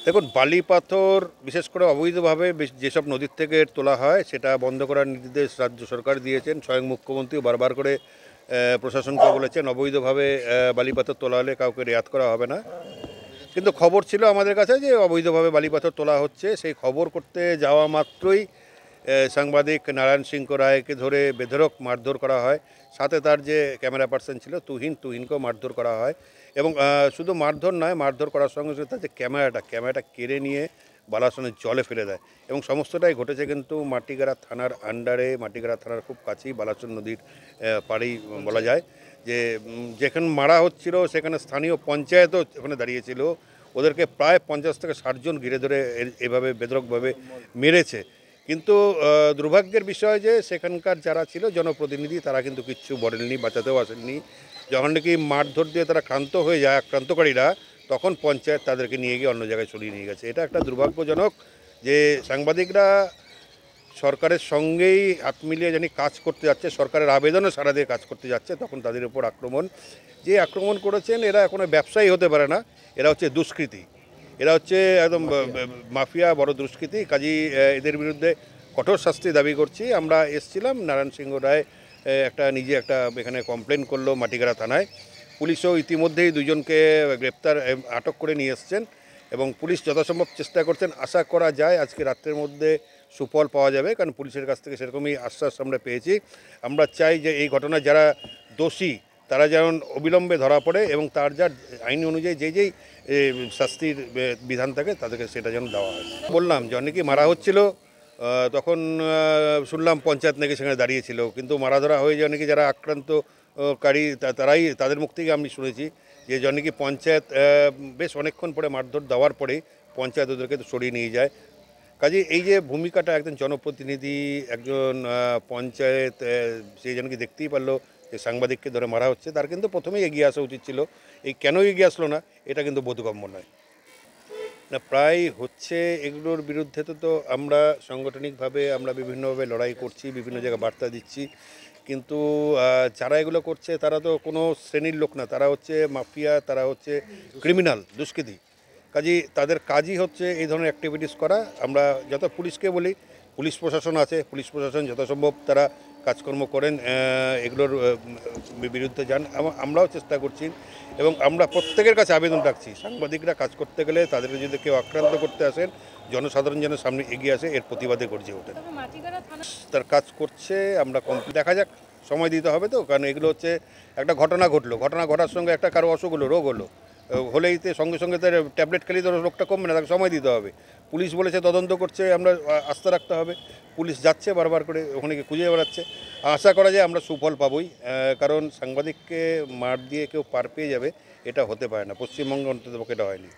দেখুন, বালি পাথর বিশেষ করে অবৈধভাবে যেসব নদীর থেকে তোলা হয় সেটা বন্ধ করার নির্দেশ রাজ্য সরকার দিয়েছেন। স্বয়ং মুখ্যমন্ত্রী বারবার করে প্রশাসনকে বলেছেন অবৈধভাবে বালি পাথর তোলা হলে কাউকে রেয়াত করা হবে না। কিন্তু খবর ছিল আমাদের কাছে যে অবৈধভাবে বালি পাথর তোলা হচ্ছে। সেই খবর করতে যাওয়া মাত্রই সাংবাদিক নারায়ণ সিংহ রায়কে ধরে বেধড়ক মারধর করা হয়। সাথে তার যে ক্যামেরা পার্সন ছিল তুহিনকেও মারধর করা হয়। এবং শুধু মারধর নয়, মারধর করার সঙ্গে সঙ্গে তার যে ক্যামেরাটা কেড়ে নিয়ে বালাসনের জলে ফেলে দেয়। এবং সমস্তটাই ঘটেছে কিন্তু মাটিগাড়া থানার আন্ডারে, মাটিগাড়া থানার খুব কাছেই বালাসন নদীর পাড়েই বলা যায়। যে যেখানে মারা হচ্ছিল সেখানে স্থানীয় পঞ্চায়েতও ওখানে দাঁড়িয়েছিল। ওদেরকে প্রায় 50 থেকে 60 জন ঘিরে ধরে এভাবে বেধড়কভাবে মেরেছে। কিন্তু দুর্ভাগ্যের বিষয় যে সেখানকার যারা ছিল জনপ্রতিনিধি তারা কিন্তু কিচ্ছু বলেননি, বাঁচাতেও আসেননি। যখন নাকি মারধর দিয়ে তারা ক্লান্ত হয়ে যায় আক্রান্তকারীরা, তখন পঞ্চায়েত তাদেরকে নিয়ে গিয়ে অন্য জায়গায় সরিয়ে নিয়ে গেছে। এটা একটা দুর্ভাগ্যজনক যে সাংবাদিকরা সরকারের সঙ্গেই হাত মিলিয়ে জানি কাজ করতে যাচ্ছে, সরকারের আবেদনও সাড়া দিয়ে কাজ করতে যাচ্ছে, তখন তাদের উপর আক্রমণ। যে আক্রমণ করেছেন এরা কোনো ব্যবসায়ী হতে পারে না, এরা হচ্ছে দুষ্কৃতী, এরা হচ্ছে একদম মাফিয়া, বড় দুষ্কৃতী। কাজী এদের বিরুদ্ধে কঠোর শাস্তি দাবি করছি। আমরা এসছিলাম, নারায়ণ সিংহ রায় নিজে একটা এখানে কমপ্লেন করলো মাটিগাড়া থানায়। পুলিশও ইতিমধ্যেই দুজনকে আটক করে নিয়ে এসছেন এবং পুলিশ যথাসম্ভব চেষ্টা করছেন। আশা করা যায় আজকে রাত্রের মধ্যে সুফল পাওয়া যাবে, কারণ পুলিশের কাছ থেকে সেরকমই আশ্বাস আমরা পেয়েছি। আমরা চাই যে এই ঘটনায় যারা দোষী তারা যেমন অবিলম্বে ধরা পড়ে এবং তার যা আইন অনুযায়ী যেই শাস্তির বিধান থাকে তাদেরকে সেটা যেন দেওয়া হয়। বললাম যে অনেকেই মারা হচ্ছিল, তখন শুনলাম পঞ্চায়েত নাকি সেখানে দাঁড়িয়েছিল, কিন্তু মারা ধরা হয়ে যে অনেকে যারা আক্রান্তকারী তাদের মুখ থেকে আমি শুনেছি যে অনেকে পঞ্চায়েত বেশ অনেকক্ষণ পরে মারধর দেওয়ার পরে পঞ্চায়েত ওদেরকে সরিয়ে নিয়ে যায়। কাজে এই যে ভূমিকাটা একজন জনপ্রতিনিধি, একজন পঞ্চায়েত, সেই জনকে দেখতেই পারলো যে সাংবাদিককে ধরে মারা হচ্ছে, তার কিন্তু প্রথমেই এগিয়ে আসা উচিত ছিল। এই কেন এগিয়ে আসলো না এটা কিন্তু বোধগম্য নয়। না, প্রায় হচ্ছে এগুলোর বিরুদ্ধে তো আমরা সাংগঠনিকভাবে আমরা বিভিন্নভাবে লড়াই করছি, বিভিন্ন জায়গায় বার্তা দিচ্ছি। কিন্তু যারা এগুলো করছে তারা তো কোনো শ্রেণীর লোক না, তারা হচ্ছে মাফিয়া, তারা হচ্ছে ক্রিমিনাল, দুষ্কৃতী। কাজেই তাদের কাজই হচ্ছে এই ধরনের অ্যাক্টিভিটিস করা। আমরা যত পুলিশকে বলি, পুলিশ প্রশাসন আছে, পুলিশ প্রশাসন যথাসম্ভব তারা কাজকর্ম করেন, এগুলোর বিরুদ্ধে যান। আমরাও চেষ্টা করছি এবং আমরা প্রত্যেকের কাছে আবেদন রাখছি, সাংবাদিকরা কাজ করতে গেলে তাদেরকে যদি কেউ আক্রান্ত করতে আসেন, জনসাধারণ যেন সামনে এগিয়ে আসে, এর প্রতিবাদে গর্জে ওঠেন। তার কাজ করছে, আমরা দেখা যাক, সময় দিতে হবে তো, কারণ এগুলো হচ্ছে একটা ঘটনা ঘটার সঙ্গে একটা কারো অসুখ হলো, রোগ হলো, হলেই সঙ্গে সঙ্গে তার ট্যাবলেট খেলেই তো রোগটা কমবে না, তাকে সময় দিতে হবে। পুলিশ বলেছে তদন্ত করছে, আমরা আস্থা রাখতে হবে। পুলিশ যাচ্ছে বারবার করে ওখানে গিয়ে খুঁজে বেড়াচ্ছে। আশা করা যায় আমরা সুফল পাবই, কারণ সাংবাদিককে মার দিয়ে কেউ পার পেয়ে যাবে এটা হতে পারে না, পশ্চিমবঙ্গে অন্ততপক্ষে এটা হয়নি।